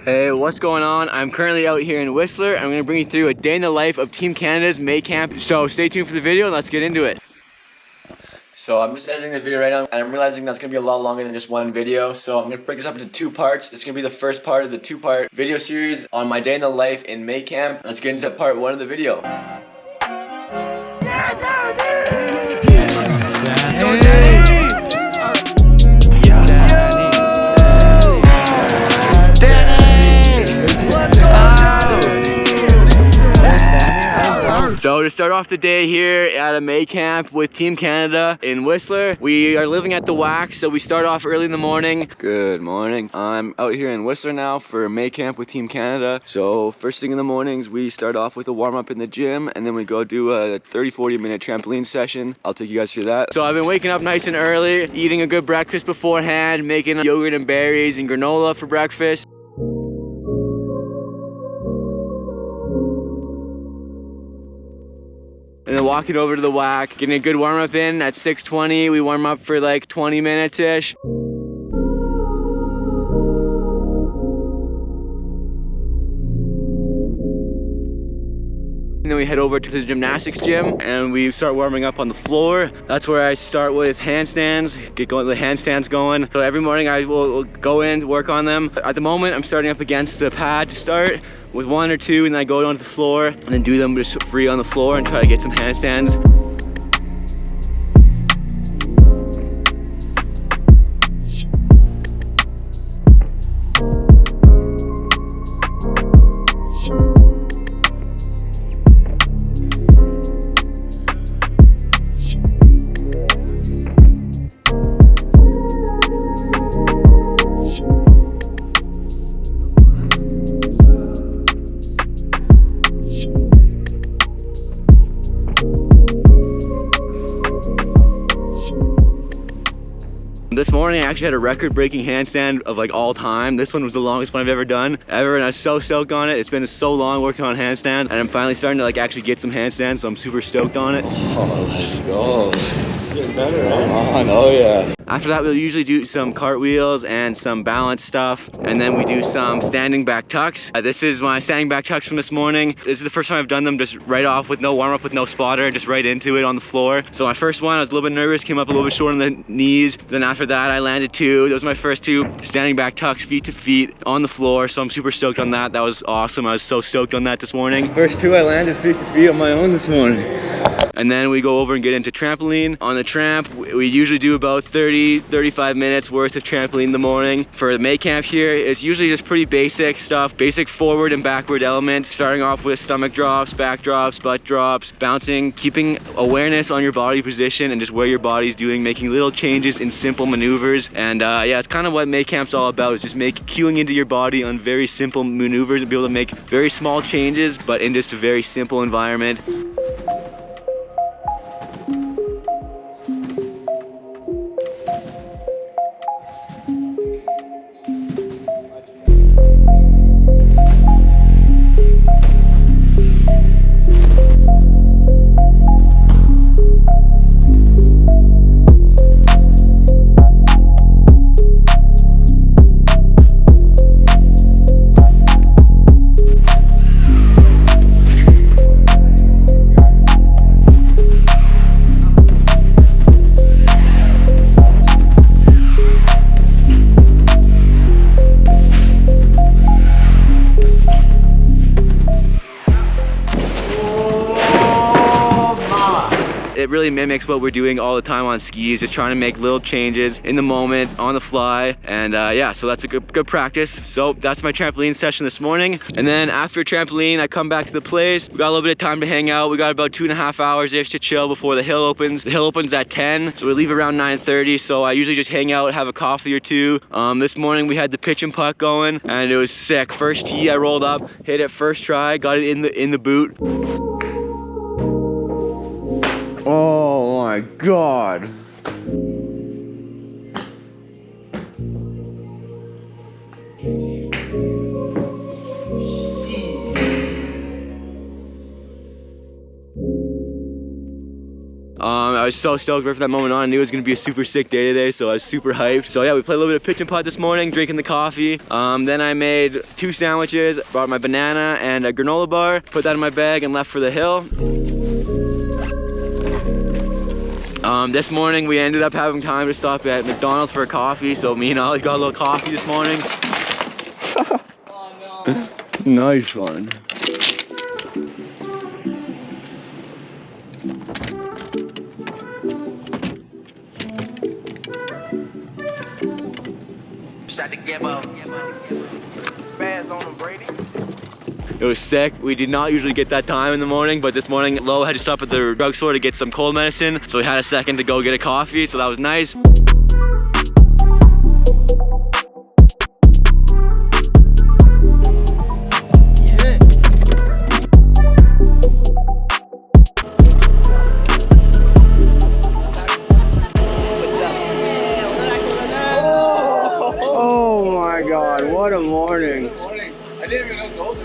Hey, what's going on? I'm currently out here in Whistler. I'm gonna bring you through a day in the life of Team Canada's May camp. So stay tuned for the video and let's get into it. So I'm just editing the video right now and I'm realizing that's gonna be a lot longer than just one video. So I'm gonna break this up into two parts. This is gonna be the first part of the two-part video series on my day in the life in May camp. Let's get into part one of the video. So to start off the day here at a May camp with Team Canada in Whistler, we are living at the Wax, so we start off early in the morning. Good morning. I'm out here in Whistler now for May camp with Team Canada. So first thing in the mornings, we start off with a warm up in the gym and then we go do a 30-40 minute trampoline session. I'll take you guys through that. So I've been waking up nice and early, eating a good breakfast beforehand, making yogurt and berries and granola for breakfast. And then walking over to the Whack, getting a good warm up in at 6:20. We warm up for like 20 minutes-ish. And then we head over to the gymnastics gym and we start warming up on the floor. That's where I start with handstands, get going, the handstands going. So every morning I will go in, work on them. At the moment, I'm starting up against the pad to start with one or two, and then I go onto the floor and then do them just free on the floor and try to get some handstands. This morning I actually had a record-breaking handstand of like all time. This one was the longest one I've ever done and I was so stoked on it. It's been so long working on handstands and I'm finally starting to like actually get some handstands, so I'm super stoked on it. Oh, let's go. It's getting better, right? Come on, oh yeah. After that, we'll usually do some cartwheels and some balance stuff, and then we do some standing back tucks. This is my standing back tucks from this morning. This is the first time I've done them just right off with no warm-up, with no spotter, just right into it on the floor. So my first one, I was a little bit nervous, came up a little bit short on the knees. Then after that, I landed two. Those were my first two standing back tucks, feet to feet on the floor. So I'm super stoked on that. That was awesome. I was so stoked on that this morning. First two, I landed feet to feet on my own this morning. And then we go over and get into trampoline. On the tramp, we usually do about 30-35 minutes worth of trampoline in the morning. For the May camp here, it's usually just pretty basic stuff, basic forward and backward elements, starting off with stomach drops, back drops, butt drops, bouncing, keeping awareness on your body position and just where your body's doing, making little changes in simple maneuvers. And yeah, it's kind of what May camp's all about, is just cueing into your body on very simple maneuvers and be able to make very small changes, but in just a very simple environment. It really mimics what we're doing all the time on skis, just trying to make little changes in the moment, on the fly. And yeah, so that's a good practice. So that's my trampoline session this morning. And then after trampoline, I come back to the place. We got a little bit of time to hang out. We got about 2.5 hours-ish to chill before the hill opens. The hill opens at 10, so we leave around 9:30. So I usually just hang out, have a coffee or two. This morning we had the pitch and putt going, and it was sick. First tee, I rolled up, hit it first try, got it in the boot. Oh my God. I was so stoked right from that moment on. I knew it was gonna be a super sick day today, so I was super hyped. So yeah, we played a little bit of pitch and putt this morning, drinking the coffee. Then I made 2 sandwiches, brought my banana and a granola bar, put that in my bag and left for the hill. This morning we ended up having time to stop at McDonald's for a coffee, so me and Ollie got a little coffee this morning. Oh, no. Nice one. Start to give up. Spaz on them, Brady. It was sick. We did not usually get that time in the morning, but this morning Lo had to stop at the drugstore to get some cold medicine, so we had a second to go get a coffee, so that was nice. Oh my God, what a morning. I didn't even know gold.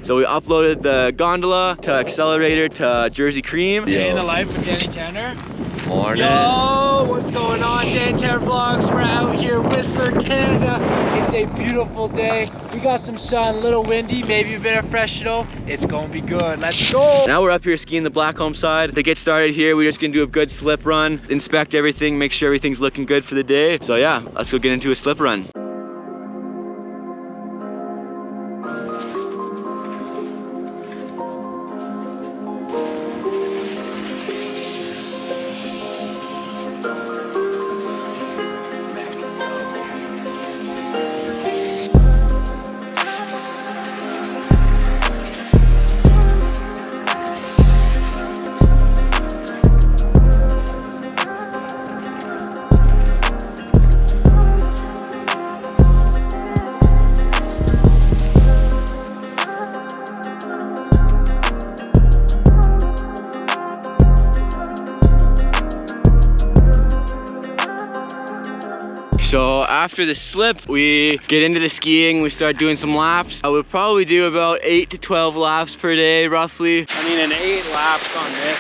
So we uploaded the gondola to Accelerator to Jersey Cream. Day in the life with Danny Tanner. Morning. Yo, what's going on? Dan Tanner Vlogs. We're out here, Whistler, Canada. It's a beautiful day. We got some sun, a little windy, maybe a bit of fresh snow. It's gonna be good. Let's go. Now we're up here skiing the Blackcomb side. To get started here, we're just gonna do a good slip run, inspect everything, make sure everything's looking good for the day. So yeah, let's go get into a slip run. So after the slip, we get into the skiing, we start doing some laps. I would probably do about 8 to 12 laps per day, roughly. I mean, an 8 laps on this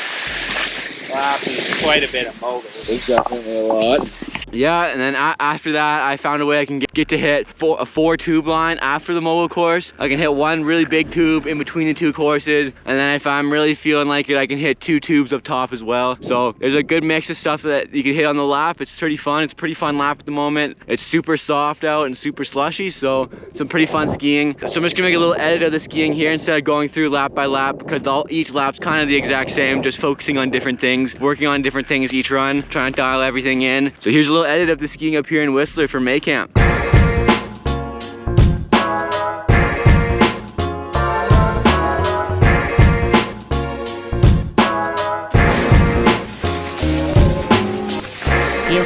lap is quite a bit of motor. It's definitely a lot. Yeah, and then after that, I found a way I can get to hit a 4 tube line after the mobile course. I can hit 1 really big tube in between the 2 courses, and then if I'm really feeling like it, I can hit 2 tubes up top as well. So there's a good mix of stuff that you can hit on the lap. It's pretty fun. It's a pretty fun lap at the moment. It's super soft out and super slushy, so some pretty fun skiing. So I'm just gonna make a little edit of the skiing here instead of going through lap by lap, because each lap's kind of the exact same, just focusing on different things, working on different things each run, trying to dial everything in. So here's a little edit of the skiing up here in Whistler for May Camp. Here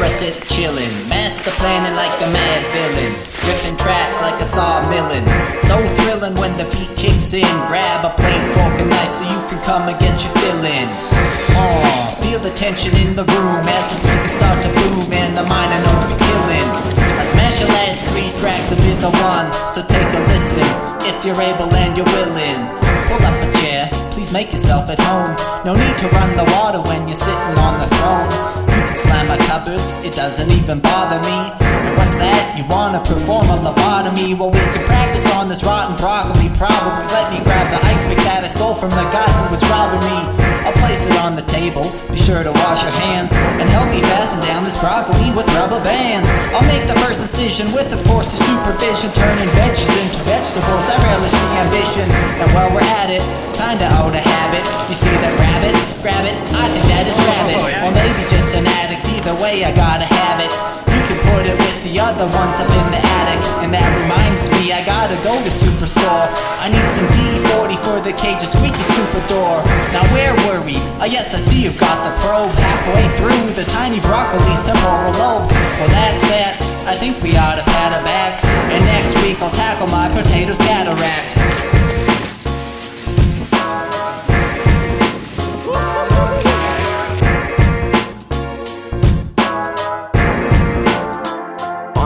I sit chillin', master planning like a mad villain, ripping tracks like a sawmillin'. So thrilling when the beat kicks in. Grab a plate, fork, and knife so you can come and get your fill in. Feel the tension in the room as the speakers start to boom and the minor notes be killing. I smash your last 3 tracks and be the one, so take a listen if you're able and you're willing. Pull up a chair, please make yourself at home. No need to run the water when you're sitting on the throne. You can slam my cupboards, it doesn't even bother me. And what's that? You wanna perform a lobotomy? Well, we can practice on this rotten broccoli. Probably let me grab the ice pick that I stole from the guy who was robbing me. I'll place it on the table, be sure to wash your hands, and help me fasten down this broccoli with rubber bands. I'll make the first incision with, of course, the supervision, turning veggies into vegetables. I relish the ambition, and while we're at it, kinda out of habit. You see that rabbit? Grab it, I think that is rabbit. Or maybe just an addict, either way I gotta have it. You can put it with the other ones up in the attic. And that reminds me, I gotta go to Superstore. I need some D40 for the cage, a squeaky stupid door. Now where were we? Oh yes, I see you've got the probe. Halfway through the tiny broccoli's temporal lobe. Well that's that, I think we ought to pat our backs. And next week I'll tackle my potatoes cataract.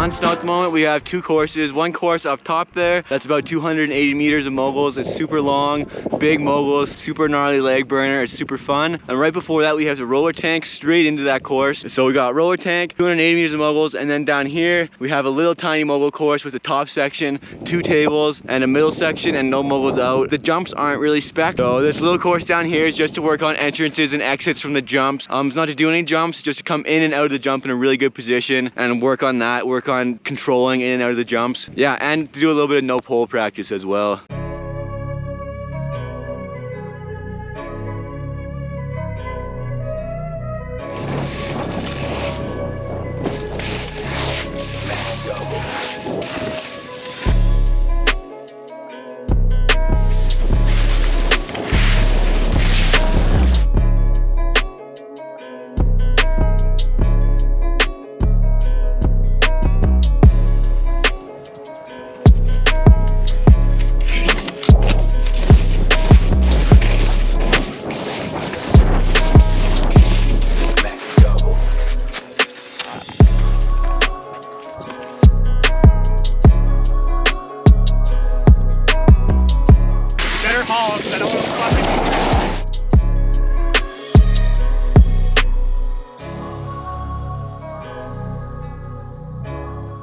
Snow at the moment, we have 2 courses. One course up top there, that's about 280 meters of moguls. It's super long, big moguls, super gnarly leg burner. It's super fun. And right before that, we have the roller tank straight into that course. So we got roller tank, 280 meters of moguls, and then down here, we have a little tiny mogul course with a top section, 2 tables, and a middle section, and no moguls out. The jumps aren't really spec. So this little course down here is just to work on entrances and exits from the jumps. It's not to do any jumps, just to come in and out of the jump in a really good position and work on that, work on controlling in and out of the jumps. Yeah, and to do a little bit of no pole practice as well.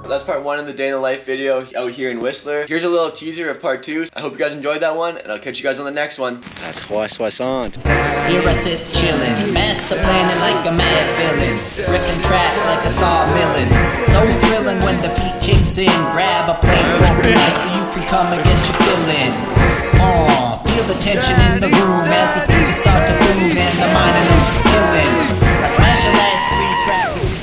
That's part 1 of the day in the life video out here in Whistler. Here's a little teaser of part 2. I hope you guys enjoyed that one, and I'll catch you guys on the next one. That's croissant. Here I sit chillin', master planning like a mad villain, ripping tracks like a saw millin'. So thrilling when the beat kicks in. Grab a plate, fork, and knife so you can come and get your fill-in. Feel the tension in the room as the speakers start to boom and the mind and into killing. I smash the last 3 tracks.